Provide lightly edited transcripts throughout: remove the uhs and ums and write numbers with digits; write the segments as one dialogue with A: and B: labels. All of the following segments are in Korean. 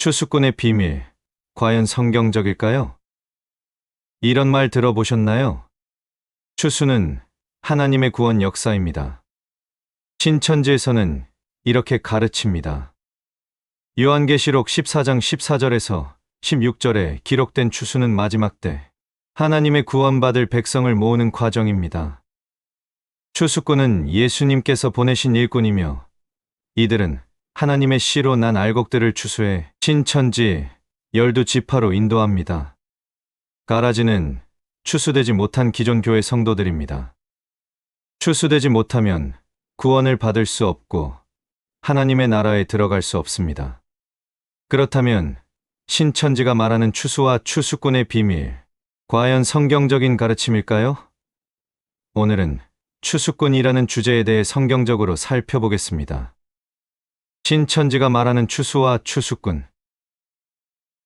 A: 추수꾼의 비밀, 과연 성경적일까요? 이런 말 들어보셨나요? 추수는 하나님의 구원 역사입니다. 신천지에서는 이렇게 가르칩니다. 요한계시록 14장 14절에서 16절에 기록된 추수는 마지막 때 하나님의 구원받을 백성을 모으는 과정입니다. 추수꾼은 예수님께서 보내신 일꾼이며 이들은 하나님의 씨로 난 알곡들을 추수해 신천지 12지파로 인도합니다. 가라지는 추수되지 못한 기존 교회 성도들입니다. 추수되지 못하면 구원을 받을 수 없고 하나님의 나라에 들어갈 수 없습니다. 그렇다면 신천지가 말하는 추수와 추수꾼의 비밀, 과연 성경적인 가르침일까요? 오늘은 추수꾼이라는 주제에 대해 성경적으로 살펴보겠습니다. 신천지가 말하는 추수와 추수꾼.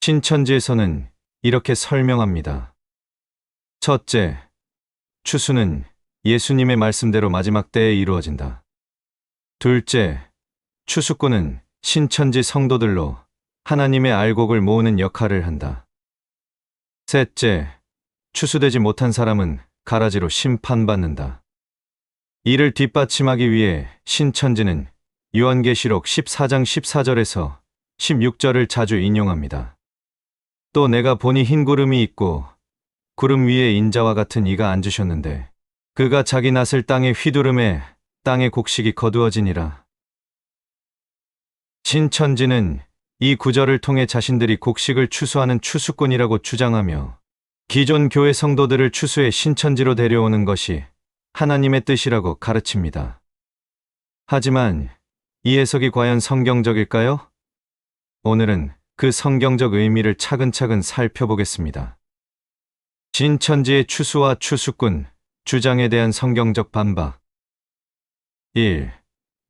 A: 신천지에서는 이렇게 설명합니다. 첫째, 추수는 예수님의 말씀대로 마지막 때에 이루어진다. 둘째, 추수꾼은 신천지 성도들로 하나님의 알곡을 모으는 역할을 한다. 셋째, 추수되지 못한 사람은 가라지로 심판받는다. 이를 뒷받침하기 위해 신천지는 요한계시록 14장 14절에서 16절을 자주 인용합니다. 또 내가 보니 흰 구름이 있고 구름 위에 인자와 같은 이가 앉으셨는데 그가 자기 낫을 땅에 휘두르매 땅의 곡식이 거두어지니라. 신천지는 이 구절을 통해 자신들이 곡식을 추수하는 추수꾼이라고 주장하며 기존 교회 성도들을 추수해 신천지로 데려오는 것이 하나님의 뜻이라고 가르칩니다. 하지만 이 해석이 과연 성경적일까요? 오늘은 그 성경적 의미를 차근차근 살펴보겠습니다. 신천지의 추수와 추수꾼, 주장에 대한 성경적 반박. 1.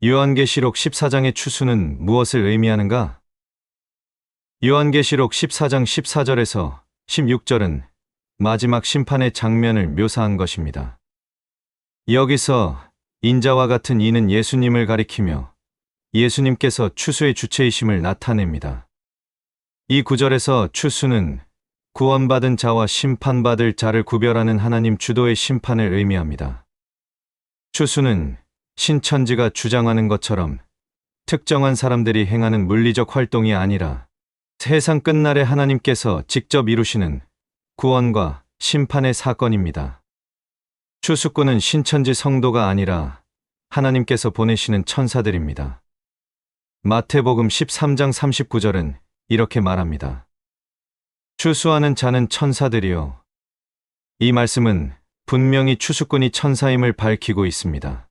A: 요한계시록 14장의 추수는 무엇을 의미하는가? 요한계시록 14장 14절에서 16절은 마지막 심판의 장면을 묘사한 것입니다. 여기서 인자와 같은 이는 예수님을 가리키며 예수님께서 추수의 주체이심을 나타냅니다. 이 구절에서 추수는 구원받은 자와 심판받을 자를 구별하는 하나님 주도의 심판을 의미합니다. 추수는 신천지가 주장하는 것처럼 특정한 사람들이 행하는 물리적 활동이 아니라 세상 끝날에 하나님께서 직접 이루시는 구원과 심판의 사건입니다. 추수꾼은 신천지 성도가 아니라 하나님께서 보내시는 천사들입니다. 마태복음 13장 39절은 이렇게 말합니다. 추수하는 자는 천사들이요. 이 말씀은 분명히 추수꾼이 천사임을 밝히고 있습니다.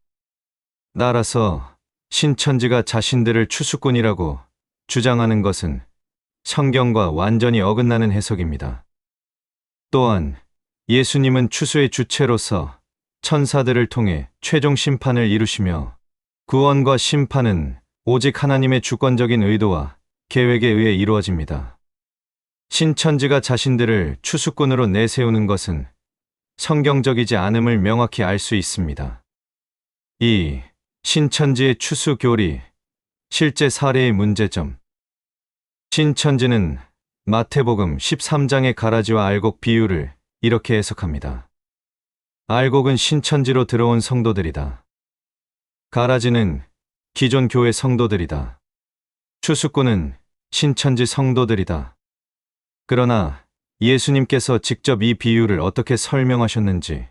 A: 따라서 신천지가 자신들을 추수꾼이라고 주장하는 것은 성경과 완전히 어긋나는 해석입니다. 또한 예수님은 추수의 주체로서 천사들을 통해 최종 심판을 이루시며 구원과 심판은 오직 하나님의 주권적인 의도와 계획에 의해 이루어집니다. 신천지가 자신들을 추수꾼으로 내세우는 것은 성경적이지 않음을 명확히 알 수 있습니다. 2. 신천지의 추수 교리, 실제 사례의 문제점. 신천지는 마태복음 13장의 가라지와 알곡 비유를 이렇게 해석합니다. 알곡은 신천지로 들어온 성도들이다. 가라지는 기존 교회 성도들이다. 추수꾼은 신천지 성도들이다. 그러나 예수님께서 직접 이 비유를 어떻게 설명하셨는지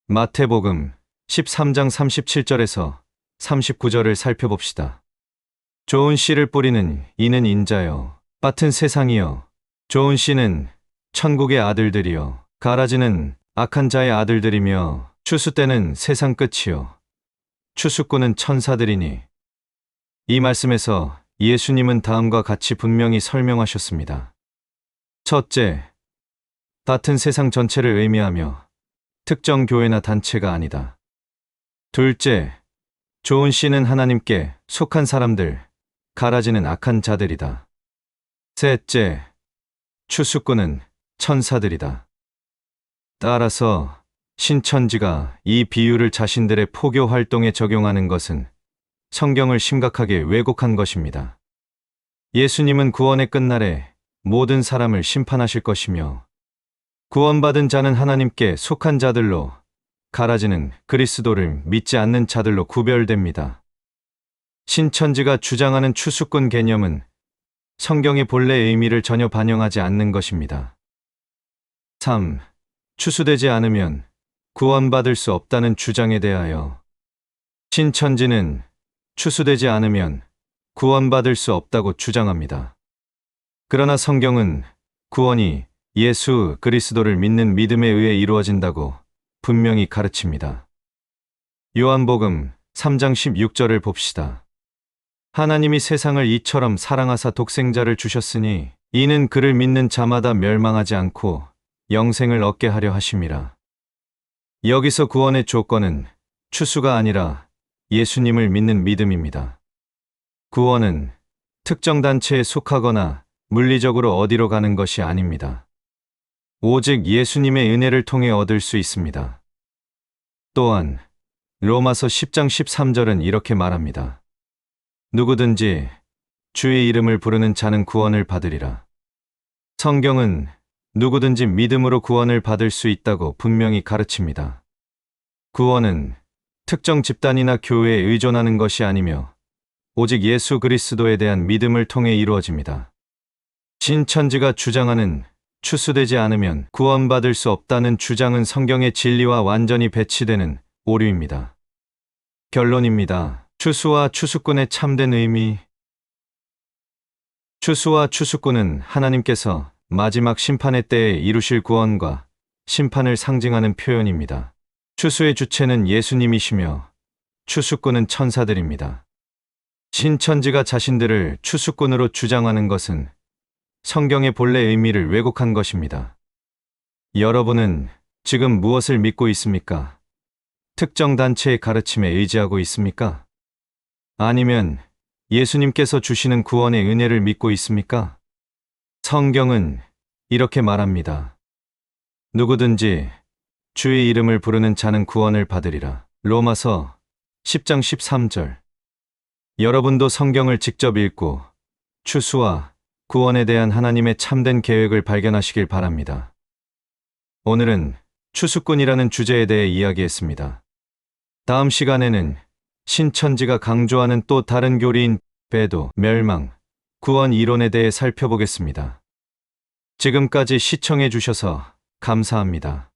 A: 마태복음 13장 37절에서 39절을 살펴봅시다. 좋은 씨를 뿌리는 이는 인자요. 밭은 세상이요. 좋은 씨는 천국의 아들들이요. 가라지는 악한 자의 아들들이며 추수 때는 세상 끝이요. 추수꾼은 천사들이니. 이 말씀에서 예수님은 다음과 같이 분명히 설명하셨습니다. 첫째, 밭은 세상 전체를 의미하며 특정 교회나 단체가 아니다. 둘째, 좋은 씨는 하나님께 속한 사람들, 가라지는 악한 자들이다. 셋째, 추수꾼은 천사들이다. 따라서 신천지가 이 비유를 자신들의 포교 활동에 적용하는 것은 성경을 심각하게 왜곡한 것입니다. 예수님은 구원의 끝날에 모든 사람을 심판하실 것이며 구원받은 자는 하나님께 속한 자들로 갈라지는 그리스도를 믿지 않는 자들로 구별됩니다. 신천지가 주장하는 추수꾼 개념은 성경의 본래 의미를 전혀 반영하지 않는 것입니다. 3. 추수되지 않으면 구원받을 수 없다는 주장에 대하여 신천지는 추수되지 않으면 구원받을 수 없다고 주장합니다. 그러나 성경은 구원이 예수 그리스도를 믿는 믿음에 의해 이루어진다고 분명히 가르칩니다. 요한복음 3장 16절을 봅시다. 하나님이 세상을 이처럼 사랑하사 독생자를 주셨으니 이는 그를 믿는 자마다 멸망하지 않고 영생을 얻게 하려 하심이라. 여기서 구원의 조건은 추수가 아니라 예수님을 믿는 믿음입니다. 구원은 특정 단체에 속하거나 물리적으로 어디로 가는 것이 아닙니다. 오직 예수님의 은혜를 통해 얻을 수 있습니다. 또한 로마서 10장 13절은 이렇게 말합니다. 누구든지 주의 이름을 부르는 자는 구원을 받으리라. 성경은 누구든지 믿음으로 구원을 받을 수 있다고 분명히 가르칩니다. 구원은 특정 집단이나 교회에 의존하는 것이 아니며 오직 예수 그리스도에 대한 믿음을 통해 이루어집니다. 신천지가 주장하는 추수되지 않으면 구원받을 수 없다는 주장은 성경의 진리와 완전히 배치되는 오류입니다. 결론입니다. 추수와 추수꾼의 참된 의미. 추수와 추수꾼은 하나님께서 마지막 심판의 때에 이루실 구원과 심판을 상징하는 표현입니다. 추수의 주체는 예수님이시며 추수꾼은 천사들입니다. 신천지가 자신들을 추수꾼으로 주장하는 것은 성경의 본래 의미를 왜곡한 것입니다. 여러분은 지금 무엇을 믿고 있습니까? 특정 단체의 가르침에 의지하고 있습니까? 아니면 예수님께서 주시는 구원의 은혜를 믿고 있습니까? 성경은 이렇게 말합니다. 누구든지 주의 이름을 부르는 자는 구원을 받으리라. 로마서 10장 13절. 여러분도 성경을 직접 읽고 추수와 구원에 대한 하나님의 참된 계획을 발견하시길 바랍니다. 오늘은 추수꾼이라는 주제에 대해 이야기했습니다. 다음 시간에는 신천지가 강조하는 또 다른 교리인 배도, 멸망, 구원 이론에 대해 살펴보겠습니다. 지금까지 시청해 주셔서 감사합니다.